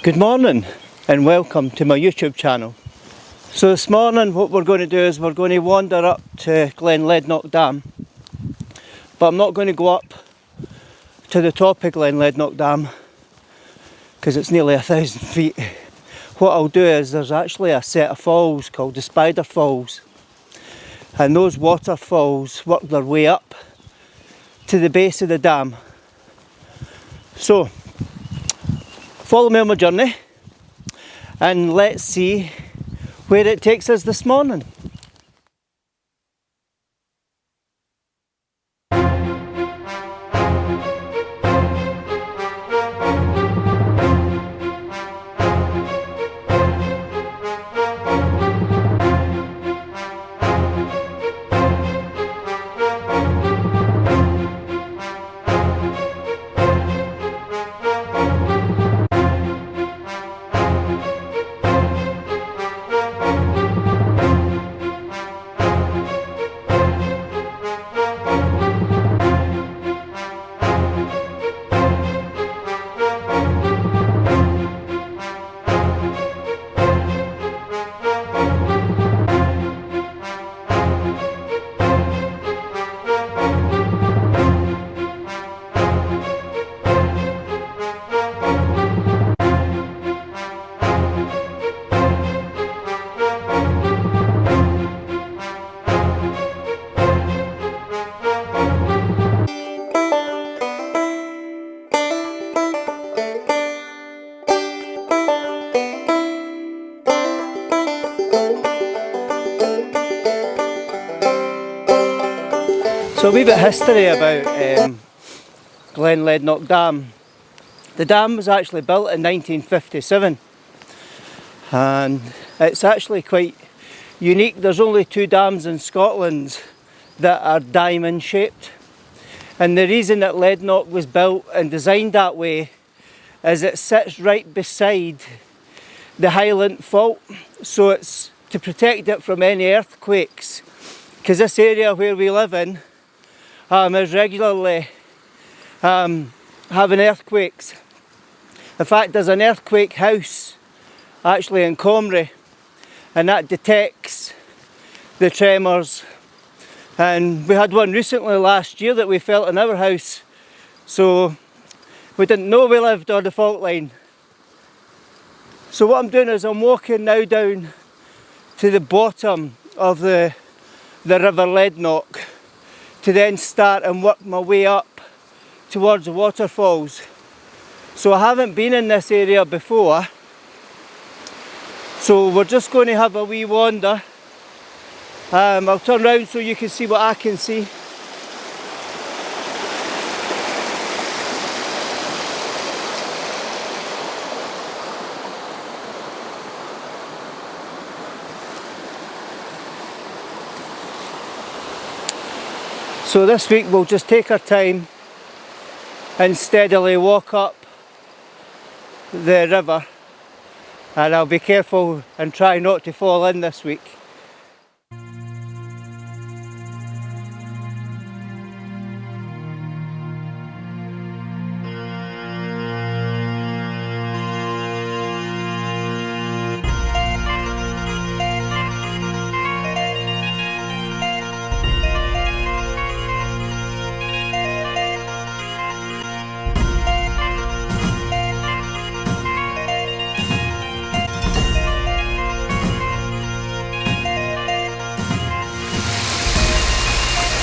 Good morning and welcome to my YouTube channel. So this morning what we're going to do is we're going to wander up to Glen Lednock Dam, but I'm not going to go up to the top of Glen Lednock Dam because it's nearly 1,000 feet. What I'll do is there's actually a set of falls called the Spider Falls, and those waterfalls work their way up to the base of the dam. So follow me on my journey and let's see where it takes us this morning. So a wee bit of history about Glen Lednock Dam. The dam was actually built in 1957 and it's actually quite unique. There's only 2 dams in Scotland that are diamond shaped, and the reason that Lednock was built and designed that way is it sits right beside the Highland Fault, so it's to protect it from any earthquakes, because this area where we live in is regularly having earthquakes. In fact, there's an earthquake house actually in Comrie, and that detects the tremors, and we had one recently last year that we felt in our house, so we didn't know we lived on the fault line. So what I'm doing is I'm walking now down to the bottom of the River Lednock to then start and work my way up towards the waterfalls. So I haven't been in this area before, so we're just going to have a wee wander. I'll turn around so you can see what I can see. So this week we'll just take our time and steadily walk up the river, and I'll be careful and try not to fall in this week.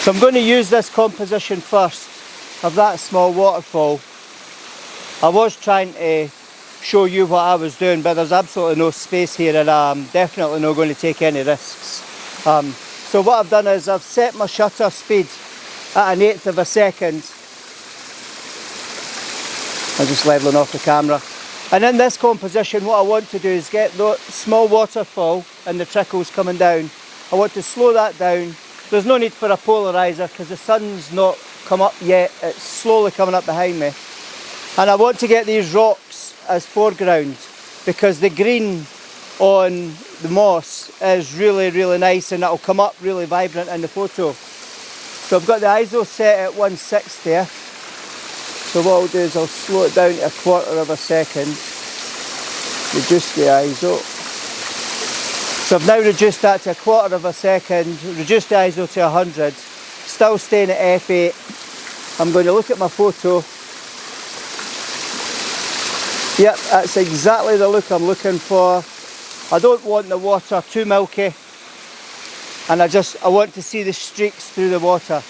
So I'm going to use this composition first of that small waterfall. I was trying to show you what I was doing, but there's absolutely no space here and I'm definitely not going to take any risks. So what I've done is I've set my shutter speed at 1/8 of a second. I'm just levelling off the camera. And in this composition what I want to do is get the small waterfall and the trickles coming down. I want to slow that down. There's no need for a polarizer because the sun's not come up yet, it's slowly coming up behind me. And I want to get these rocks as foreground because the green on the moss is really, really nice and it'll come up really vibrant in the photo. So I've got the ISO set at 160. So what I'll do is I'll slow it down to 1/4 of a second. reduce the ISO. So I've now reduced that to 1/4 of a second, reduced the ISO to 100, still staying at f8. I'm going to look at my photo. Yep, that's exactly the look I'm looking for. I don't want the water too milky, and I want to see the streaks through the water.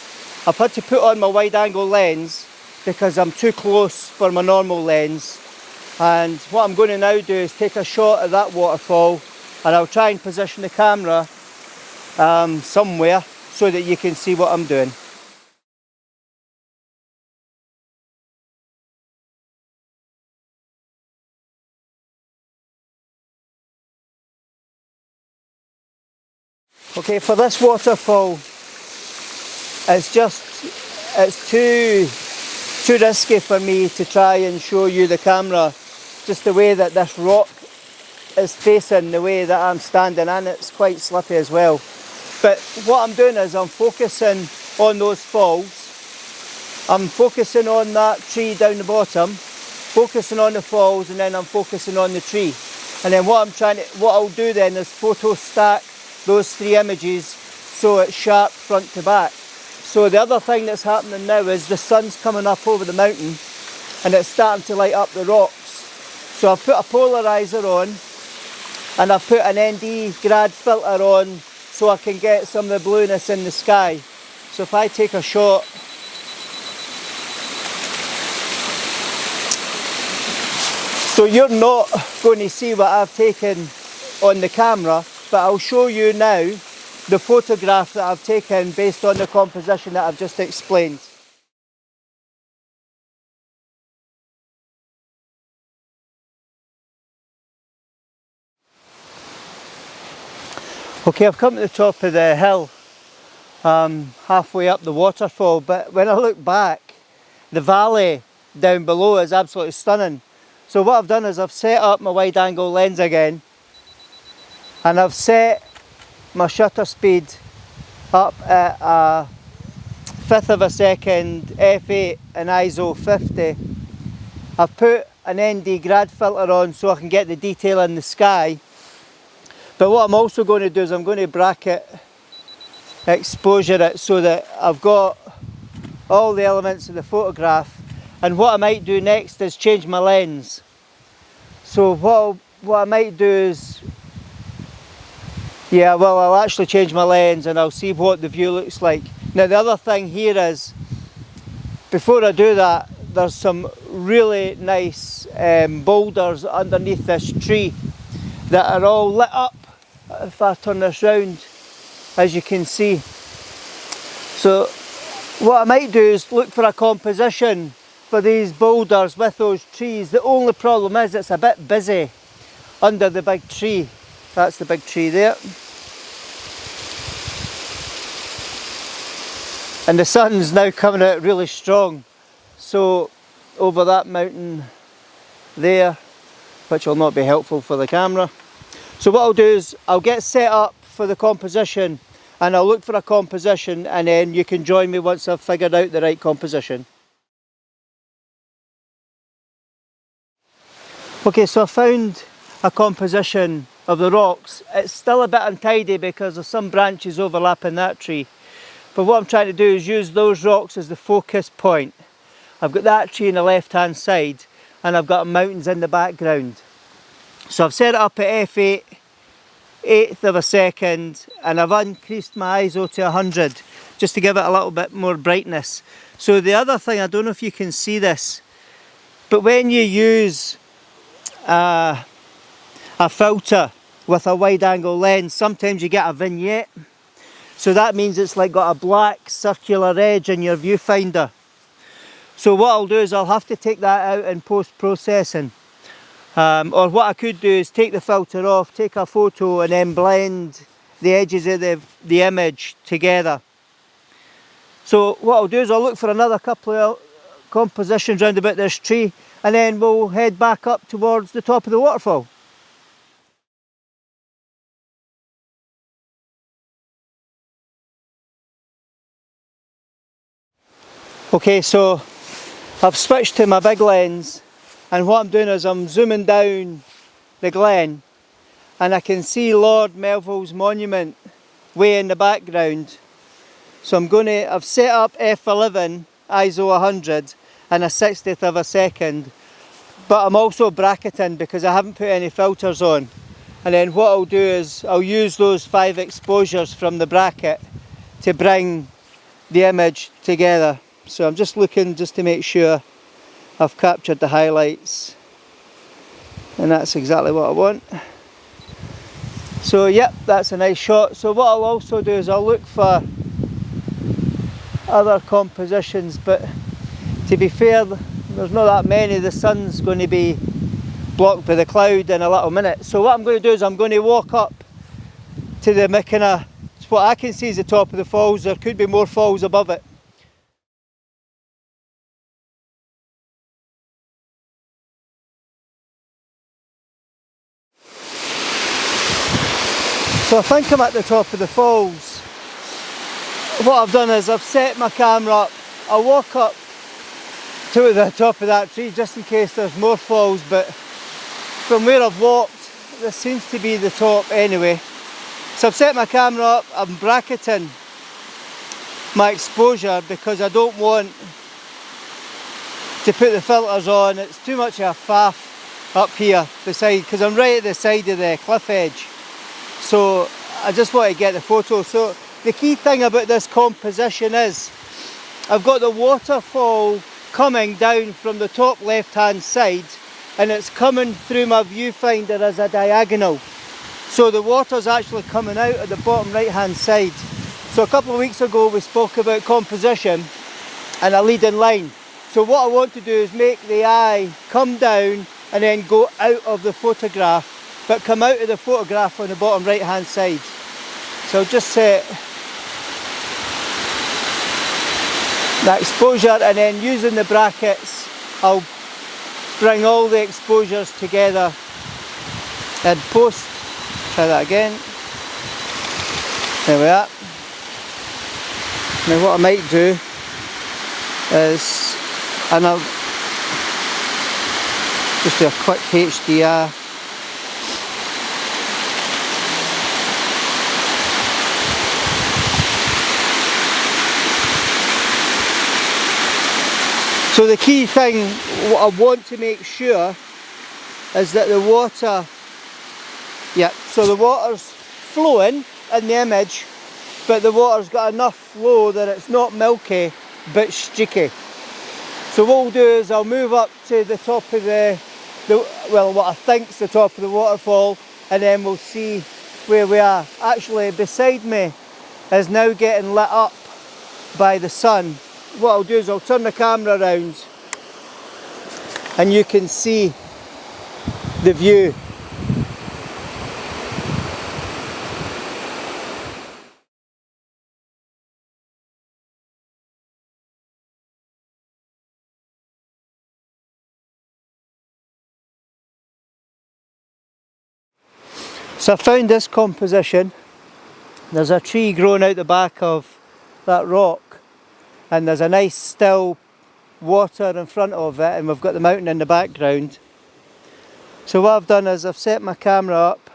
I've had to put on my wide angle lens because I'm too close for my normal lens, and what I'm going to now do is take a shot of that waterfall, and I'll try and position the camera somewhere so that you can see what I'm doing. Okay, for this waterfall, it's too risky for me to try and show you the camera, just the way that this rock is facing, the way that I'm standing, and it's quite slippy as well. But what I'm doing is I'm focusing on those falls. I'm focusing on that tree down the bottom, focusing on the falls, and then I'm focusing on the tree. And then what I'll do then is photo stack those three images so it's sharp front to back. So the other thing that's happening now is the sun's coming up over the mountain and it's starting to light up the rocks. So I've put a polarizer on and I've put an ND grad filter on so I can get some of the blueness in the sky. So if I take a shot, so you're not going to see what I've taken on the camera, but I'll show you now the photograph that I've taken based on the composition that I've just explained. Okay, I've come to the top of the hill, halfway up the waterfall, but when I look back, the valley down below is absolutely stunning. So what I've done is I've set up my wide angle lens again, and I've set my shutter speed up at a 1/5 of a second, f8 and ISO 50. I've put an ND grad filter on so I can get the detail in the sky. But what I'm also going to do is I'm going to bracket exposure it so that I've got all the elements of the photograph. And what I might do next is change my lens. So what I might do is, I'll actually change my lens and I'll see what the view looks like. Now the other thing here is, before I do that, there's some really nice boulders underneath this tree that are all lit up. If I turn this round, as you can see. So what I might do is look for a composition for these boulders with those trees. The only problem is it's a bit busy under the big tree. That's the big tree there. And the sun's now coming out really strong. So over that mountain there, which will not be helpful for the camera. So what I'll do is I'll get set up for the composition and I'll look for a composition, and then you can join me once I've figured out the right composition. Okay, so I found a composition of the rocks. It's still a bit untidy because there's some branches overlapping that tree. But what I'm trying to do is use those rocks as the focus point. I've got that tree on the left hand side and I've got mountains in the background. So I've set it up at f8, 1/8 of a second, and I've increased my ISO to 100 just to give it a little bit more brightness. So the other thing, I don't know if you can see this, but when you use a filter with a wide angle lens, sometimes you get a vignette. So that means it's like got a black circular edge in your viewfinder. So what I'll do is I'll have to take that out in post-processing. Or what I could do is take the filter off, take a photo and then blend the edges of the image together. So what I'll do is I'll look for another couple of compositions round about this tree, and then we'll head back up towards the top of the waterfall. Okay, so I've switched to my big lens, and what I'm doing is I'm zooming down the Glen, and I can see Lord Melville's monument way in the background. So I've set up f11 ISO 100 and a 60th of a second, but I'm also bracketing because I haven't put any filters on. And then what I'll do is I'll use those 5 exposures from the bracket to bring the image together. So I'm just looking just to make sure I've captured the highlights, and that's exactly what I want. So yep, that's a nice shot. So what I'll also do is I'll look for other compositions, but to be fair, there's not that many. The sun's going to be blocked by the cloud in a little minute. So what I'm going to do is I'm going to walk up to the Mikina. What I can see is the top of the falls. There could be more falls above it. So I think I'm at the top of the falls. What I've done is I've set my camera up. I'll walk up to the top of that tree just in case there's more falls, but from where I've walked, this seems to be the top anyway. So I've set my camera up, I'm bracketing my exposure because I don't want to put the filters on. It's too much of a faff up here beside, because I'm right at the side of the cliff edge. So I just want to get the photo. So the key thing about this composition is I've got the waterfall coming down from the top left hand side, and it's coming through my viewfinder as a diagonal. So the water's actually coming out at the bottom right hand side. So a couple of weeks ago we spoke about composition and a leading line. So what I want to do is make the eye come down and then go out of the photograph, but come out of the photograph on the bottom right hand side. So I'll just set that exposure, and then using the brackets I'll bring all the exposures together in post. Try that again. There we are. Now what I might do is, and I'll just do a quick HDR. So the key thing, what I want to make sure is that the water, so the water's flowing in the image, but the water's got enough flow that it's not milky but streaky. So what we'll do is I'll move up to the top of well, what I think's the top of the waterfall, and then we'll see where we are. Actually, beside me is now getting lit up by the sun. What I'll do is I'll turn the camera around and you can see the view. So I found this composition. There's a tree growing out the back of that rock, and there's a nice still water in front of it, and we've got the mountain in the background. So what I've done is I've set my camera up.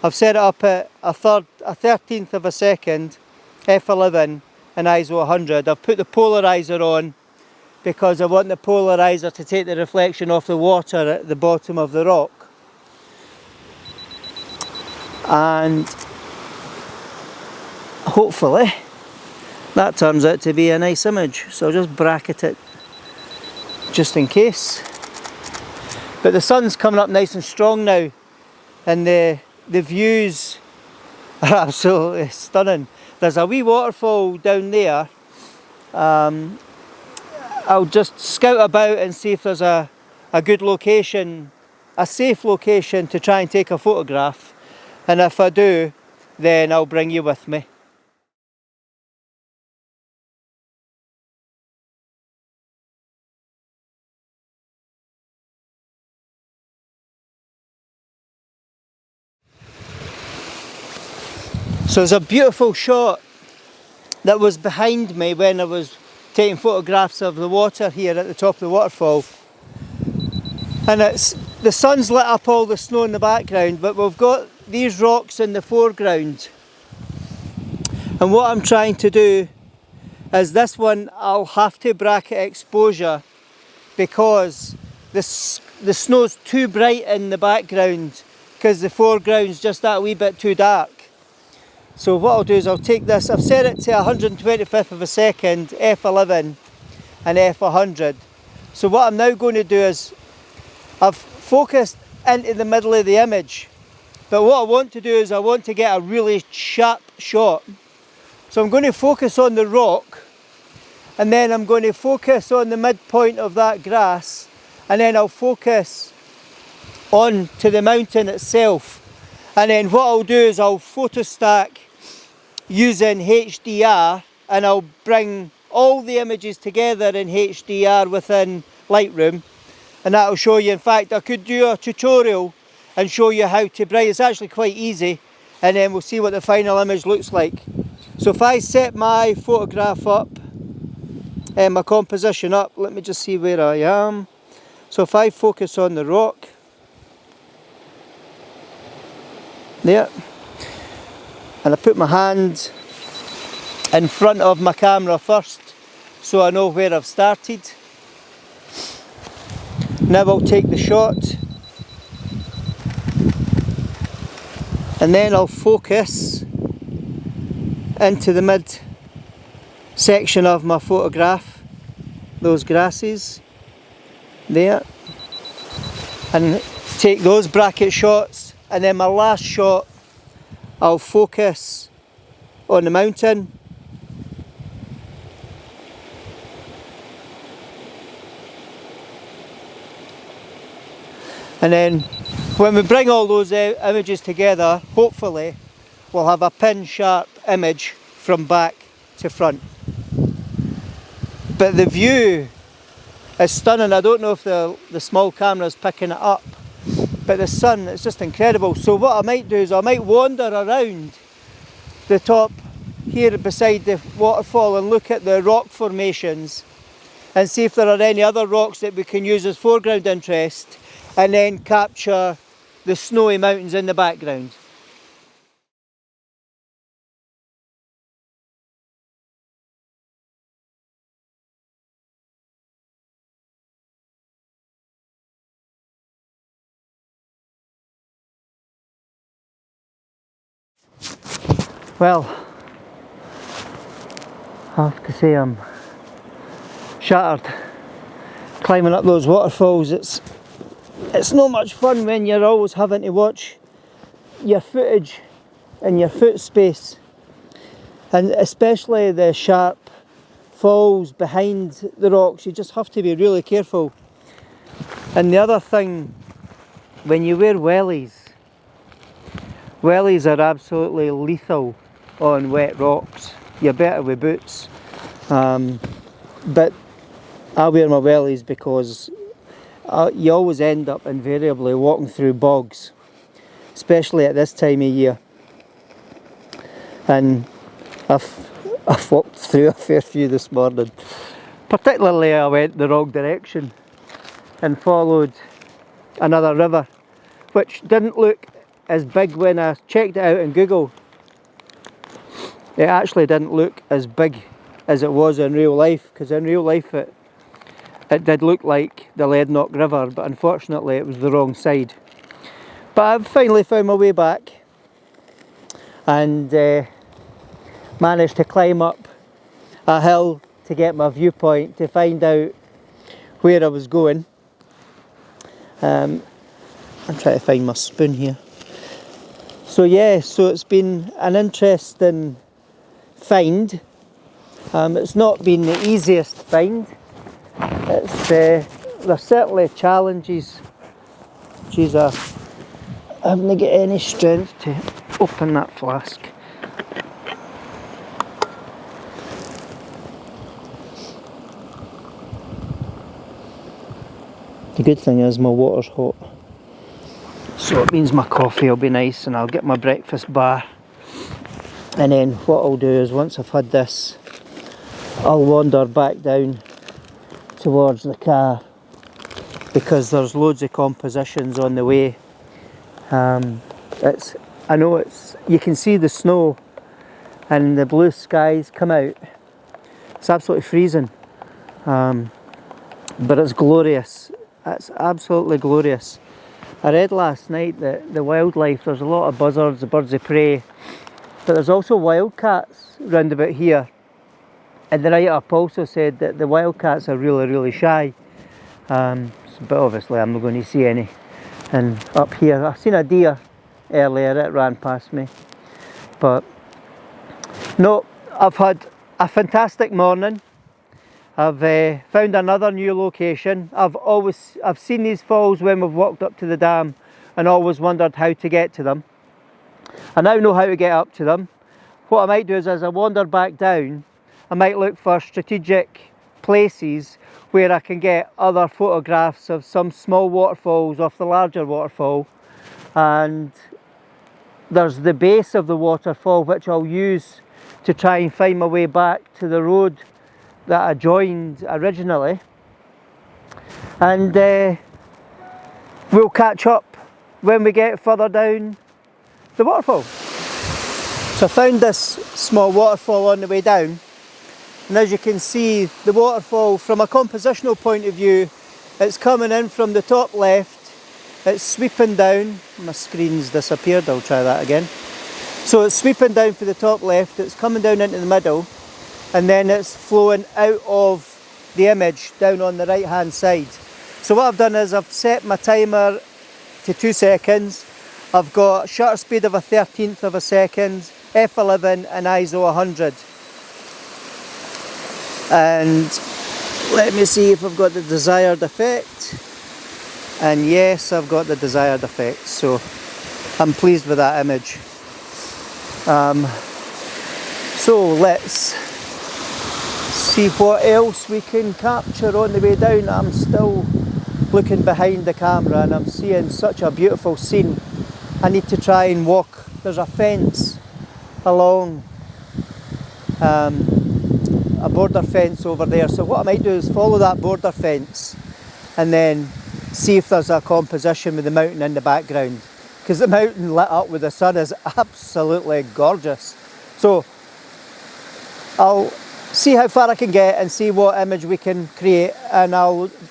I've set it up at a 13th of a second, f11 and ISO 100. I've put the polarizer on because I want the polarizer to take the reflection off the water at the bottom of the rock. And hopefully that turns out to be a nice image. So I'll just bracket it just in case. But the sun's coming up nice and strong now, and the views are absolutely stunning. There's a wee waterfall down there. I'll just scout about and see if there's a good location, a safe location to try and take a photograph. And if I do, then I'll bring you with me. So there's a beautiful shot that was behind me when I was taking photographs of the water here at the top of the waterfall. And it's the sun's lit up all the snow in the background, but we've got these rocks in the foreground. And what I'm trying to do is this one I'll have to bracket exposure because the snow's too bright in the background because the foreground's just that wee bit too dark. So what I'll do is I'll take this, I've set it to 125th of a second, f11 and f100. So what I'm now going to do is I've focused into the middle of the image, but what I want to do is I want to get a really sharp shot. So I'm going to focus on the rock, and then I'm going to focus on the midpoint of that grass, and then I'll focus on to the mountain itself. And then what I'll do is I'll photo stack using HDR, and I'll bring all the images together in HDR within Lightroom, and that'll show you. In fact, I could do a tutorial and show you how to bring. It's actually quite easy, and then we'll see what the final image looks like. So if I set my photograph up and my composition up, let me just see where I am. So if I focus on the rock, there, and I put my hand in front of my camera first so I know where I've started. Now I'll take the shot, and then I'll focus into the mid section of my photograph, those grasses there, and take those bracket shots. And then my last shot, I'll focus on the mountain, and then when we bring all those images together, hopefully we'll have a pin sharp image from back to front. But the view is stunning. I don't know if the small camera's picking it up, but the sun, it's just incredible. So what I might do is I might wander around the top here beside the waterfall and look at the rock formations and see if there are any other rocks that we can use as foreground interest, and then capture the snowy mountains in the background. Well, I have to say I'm shattered. Climbing up those waterfalls, it's not much fun when you're always having to watch your footage and your foot space, and especially the sharp falls behind the rocks. You just have to be really careful. And the other thing, when you wear wellies are absolutely lethal on wet rocks. You're better with boots, but I wear my wellies because you always end up invariably walking through bogs, especially at this time of year. And I've walked through a fair few this morning. Particularly I went the wrong direction and followed another river, which didn't look as big when I checked it out in Google. It actually didn't look as big as it was in real life, because in real life it did look like the Lednock River, but unfortunately it was the wrong side. But I've finally found my way back and managed to climb up a hill to get my viewpoint to find out where I was going. I'm trying to find my spoon here. So yeah, so it's been an interesting find. It's not been the easiest find. There's certainly challenges. Geez, I haven't got any strength to open that flask. The good thing is my water's hot, so it means my coffee will be nice and I'll get my breakfast bar. And then what I'll do is, once I've had this, I'll wander back down towards the car because there's loads of compositions on the way. I know you can see the snow and the blue skies come out. It's absolutely freezing, but it's glorious. It's absolutely glorious. I read last night that the wildlife, there's a lot of buzzards, the birds of prey, but there's also wildcats round about here. And the write-up also said that the wildcats are really, really shy. But obviously I'm not going to see any. And up here, I've seen a deer earlier, it ran past me. But no, I've had a fantastic morning. I've found another new location. I've seen these falls when we've walked up to the dam and always wondered how to get to them. I now know how to get up to them. What I might do is, as I wander back down, I might look for strategic places where I can get other photographs of some small waterfalls off the larger waterfall. And there's the base of the waterfall which I'll use to try and find my way back to the road that I joined originally. And we'll catch up when we get further down the waterfall. So I found this small waterfall on the way down. And as you can see, the waterfall from a compositional point of view, it's coming in from the top left, it's sweeping down. My screen's disappeared, I'll try that again. So it's sweeping down for the top left, it's coming down into the middle, and then it's flowing out of the image down on the right hand side. So what I've done is I've set my timer to 2 seconds. I've got shutter speed of 1/13 of a second, f11 and ISO 100. And let me see if I've got the desired effect. And yes, I've got the desired effect, so I'm pleased with that image. So let's see what else we can capture on the way down. I'm still looking behind the camera and I'm seeing such a beautiful scene. I need to try and walk. There's a fence along, a border fence over there. So what I might do is follow that border fence and then see if there's a composition with the mountain in the background. Because the mountain lit up with the sun is absolutely gorgeous. So I'll see how far I can get and see what image we can create, and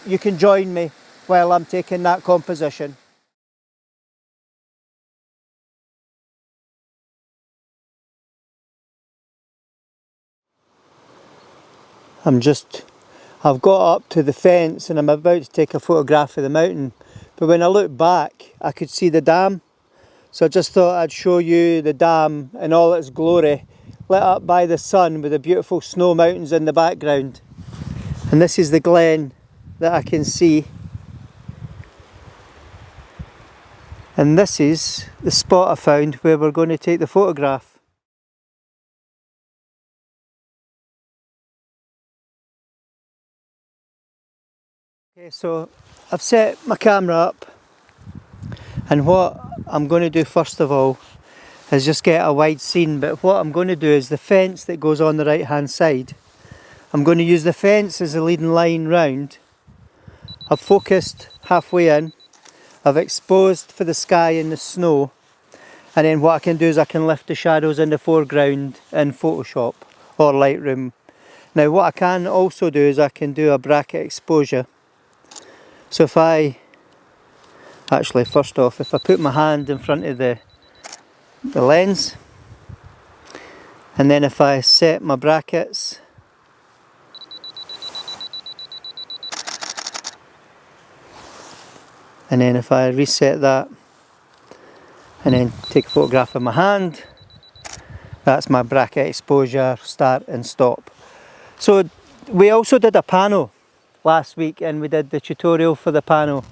you can join me while I'm taking that composition. I've got up to the fence and I'm about to take a photograph of the mountain, but when I looked back I could see the dam, so I just thought I'd show you the dam in all its glory, lit up by the sun with the beautiful snow mountains in the background. And this is the glen that I can see, and this is the spot I found where we're going to take the photograph. Okay, so I've set my camera up, and what I'm going to do first of all is just get a wide scene. But what I'm going to do is the fence that goes on the right hand side, I'm going to use the fence as the leading line round. I've focused halfway in, I've exposed for the sky and the snow, and then what I can do is I can lift the shadows in the foreground in Photoshop or Lightroom. Now what I can also do is I can do a bracket exposure. So if first off, if I put my hand in front of the lens, and then if I set my brackets, and then if I reset that, and then take a photograph of my hand, that's my bracket exposure, start and stop. So we also did a pano last week, and we did the tutorial for the pano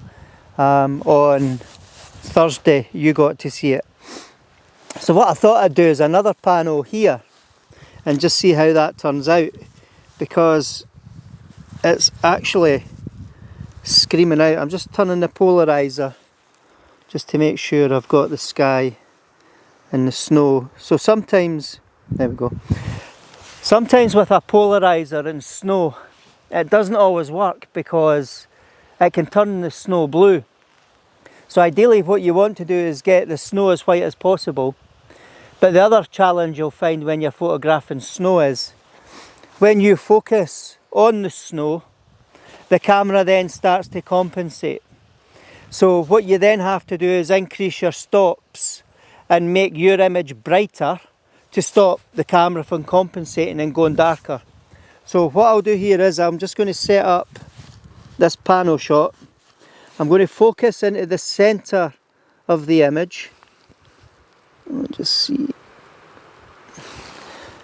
on Thursday. You got to see it. So what I thought I'd do is another pano here and just see how that turns out, because it's actually screaming out. I'm just turning the polarizer just to make sure I've got the sky and the snow. So sometimes, there we go, sometimes with a polarizer and snow it doesn't always work, because it can turn the snow blue. So ideally what you want to do is get the snow as white as possible. But the other challenge you'll find when you're photographing snow is when you focus on the snow, the camera then starts to compensate. So what you then have to do is increase your stops and make your image brighter to stop the camera from compensating and going darker. So what I'll do here is I'm just going to set up this pano shot. I'm going to focus into the centre of the image. Let's just see.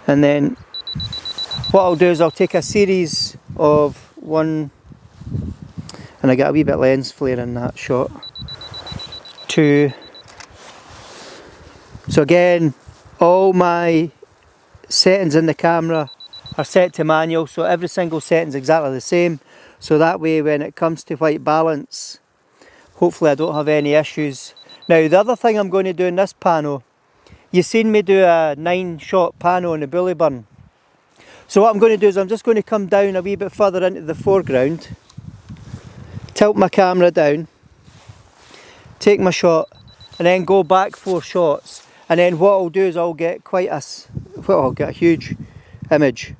And then what I'll do is I'll take a series of 1, and I get a wee bit lens flare in that shot, 2. So again, all my settings in the camera are set to manual, so every single setting's exactly the same. So that way when it comes to white balance, hopefully I don't have any issues. Now the other thing I'm going to do in this pano, you've seen me do a 9-shot pano in the bully burn. So what I'm going to do is I'm just going to come down a wee bit further into the foreground, tilt my camera down, take my shot, and then go back 4 shots. And then what I'll do is I'll get I'll get a huge image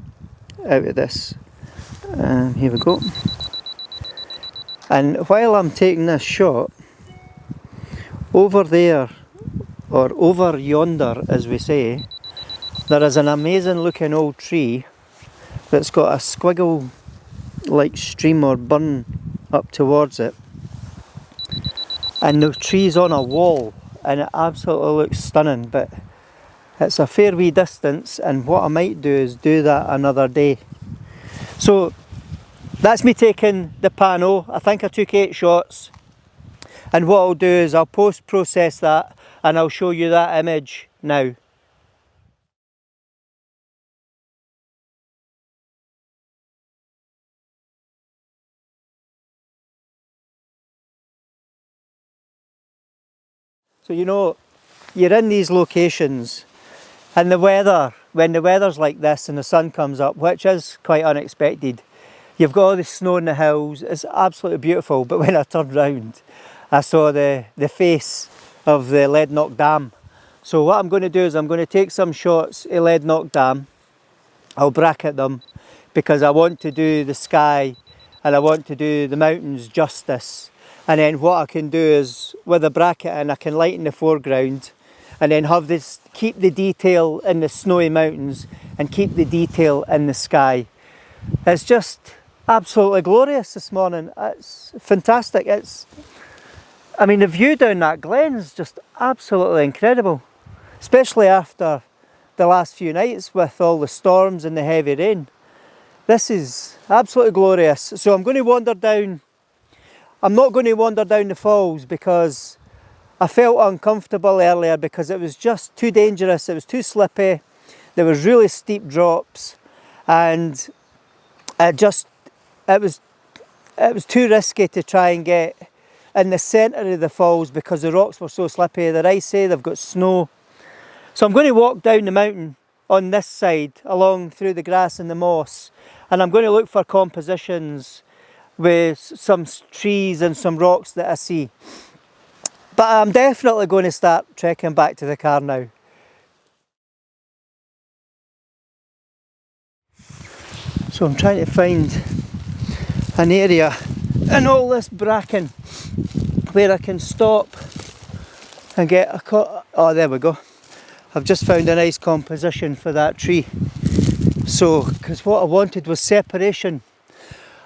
out of this. Here we go. And while I'm taking this shot, over there, or over yonder as we say, there is an amazing looking old tree that's got a squiggle like stream or burn up towards it. And the tree's on a wall and it absolutely looks stunning, but it's a fair wee distance, and what I might do is do that another day. So that's me taking the pano. I think I took 8 shots, and what I'll do is I'll post-process that and I'll show you that image now. So you know, you're in these locations and the weather, when the weather's like this and the sun comes up, which is quite unexpected, you've got all the snow in the hills, it's absolutely beautiful, but when I turned round I saw the face of the Lednock Dam. So what I'm going to do is I'm going to take some shots of Lednock Dam, I'll bracket them because I want to do the sky and I want to do the mountains justice. And then what I can do is, with a bracket, and I can lighten the foreground and then have this, keep the detail in the snowy mountains and keep the detail in the sky. It's just absolutely glorious this morning. It's fantastic. I mean, the view down that glen is just absolutely incredible, especially after the last few nights with all the storms and the heavy rain. This is absolutely glorious. So I'm going to wander down. I'm not going to wander down the falls because I felt uncomfortable earlier because it was just too dangerous, it was too slippy, there was really steep drops, and it was too risky to try and get in the centre of the falls because the rocks were so slippy, they're icy, they've got snow. So I'm going to walk down the mountain on this side, along through the grass and the moss, and I'm going to look for compositions with some trees and some rocks that I see. But I'm definitely going to start trekking back to the car now. So I'm trying to find an area in all this bracken where I can stop and get a cut. Oh, there we go. I've just found a nice composition for that tree. So, because what I wanted was separation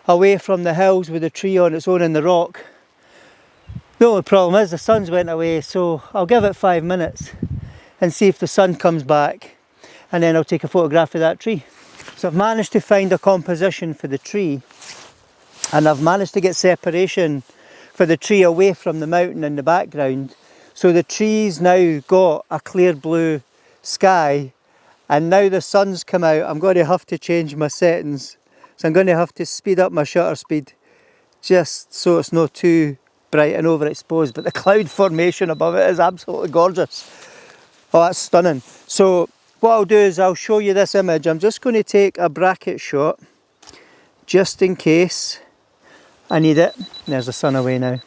away from the hills with the tree on its own in the rock. The only problem is the sun's went away, so I'll give it 5 minutes and see if the sun comes back, and then I'll take a photograph of that tree. So I've managed to find a composition for the tree, and I've managed to get separation for the tree away from the mountain in the background. So the tree's now got a clear blue sky, and now the sun's come out. I'm going to have to change my settings. So I'm going to have to speed up my shutter speed just so it's not too bright and overexposed, but the cloud formation above it is absolutely gorgeous. Oh, that's stunning. So what I'll do is I'll show you this image. I'm just going to take a bracket shot just in case, I need it. There's the sun away now.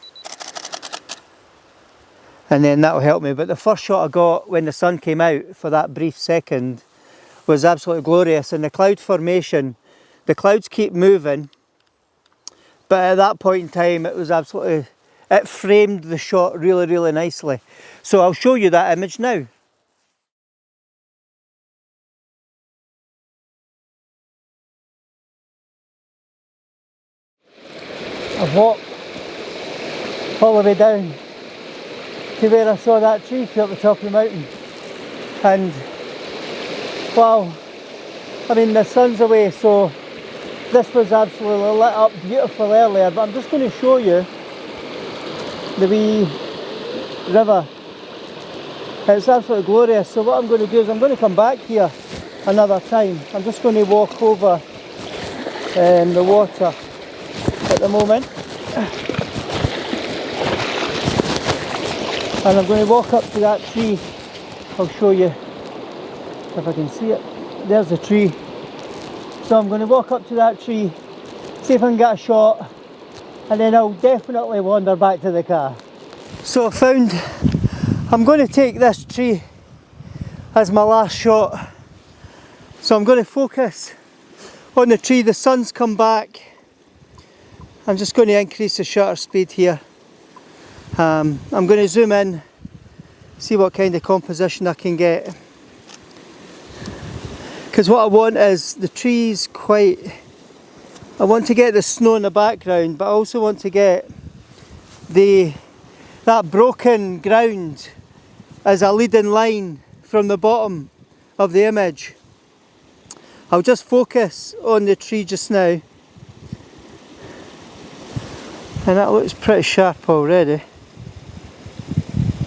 And then that'll help me. But the first shot I got when the sun came out for that brief second was absolutely glorious. And the cloud formation, the clouds keep moving, but at that point in time it was absolutely, it framed the shot really, really nicely. So I'll show you that image now. I've walked all the way down to where I saw that tree up the top of the mountain, and wow, I mean the sun's away, so this was absolutely lit up beautiful earlier, but I'm just going to show you the wee river. It's absolutely glorious. So what I'm going to do is I'm going to come back here another time. I'm just going to walk over the water at the moment, and I'm going to walk up to that tree. I'll show you if I can see it. There's the tree. So I'm going to walk up to that tree, see if I can get a shot, and then I'll definitely wander back to the car. So I found I'm going to take this tree as my last shot. So I'm going to focus on the tree. The sun's come back. I'm just going to increase the shutter speed here. I'm going to zoom in, see what kind of composition I can get. Because what I want is the trees quite, I want to get the snow in the background, but I also want to get that broken ground as a leading line from the bottom of the image. I'll just focus on the tree just now. And that looks pretty sharp already.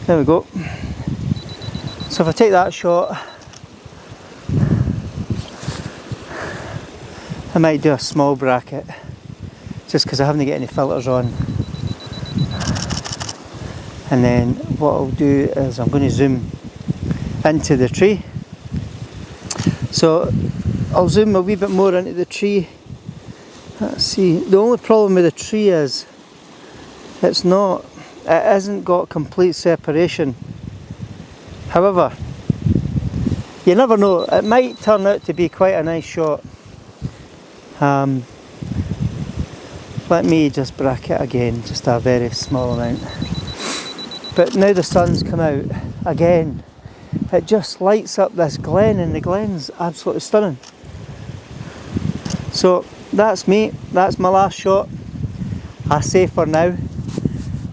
There we go. So if I take that shot, I might do a small bracket, just because I haven't got any filters on. And then what I'll do is I'm going to zoom into the tree. So I'll zoom a wee bit more into the tree. Let's see, the only problem with the tree is it hasn't got complete separation. However, you never know, it might turn out to be quite a nice shot. Let me just bracket again, just a very small amount. But now the sun's come out again, it just lights up this glen, and the glen's absolutely stunning. So that's me, that's my last shot, I say for now.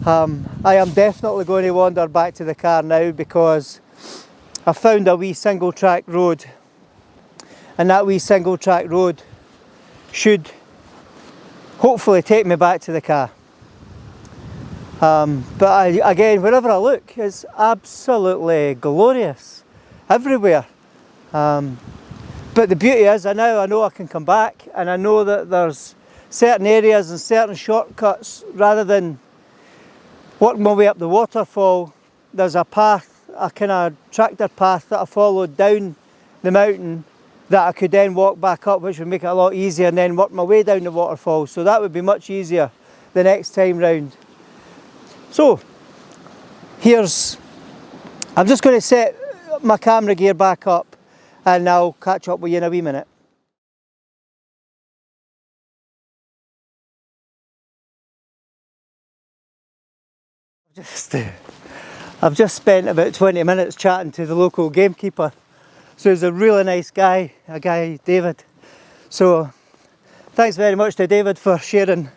I am definitely going to wander back to the car now, because I found a wee single track road, and that wee single track road should hopefully take me back to the car. But again, wherever I look, it's absolutely glorious everywhere. But the beauty is, I know I can come back, and I know that there's certain areas and certain shortcuts. Rather than working my way up the waterfall, there's a path, a kind of tractor path that I followed down the mountain that I could then walk back up, which would make it a lot easier, and then work my way down the waterfall. So that would be much easier the next time round. So I'm just going to set my camera gear back up, and I'll catch up with you in a wee minute. I've just spent about 20 minutes chatting to the local gamekeeper. So he's a really nice guy, David. So thanks very much to David for sharing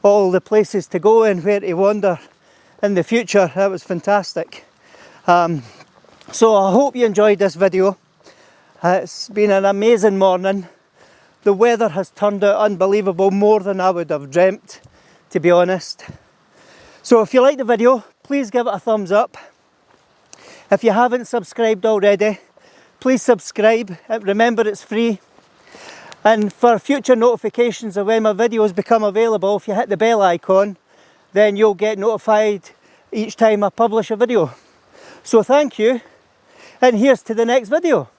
all the places to go and where to wander in the future. That was fantastic. So I hope you enjoyed this video. It's been an amazing morning. The weather has turned out unbelievable, more than I would have dreamt, to be honest. So if you like the video, please give it a thumbs up. If you haven't subscribed already, please subscribe. Remember, it's free. And for future notifications of when my videos become available, if you hit the bell icon, then you'll get notified each time I publish a video. So thank you, and here's to the next video.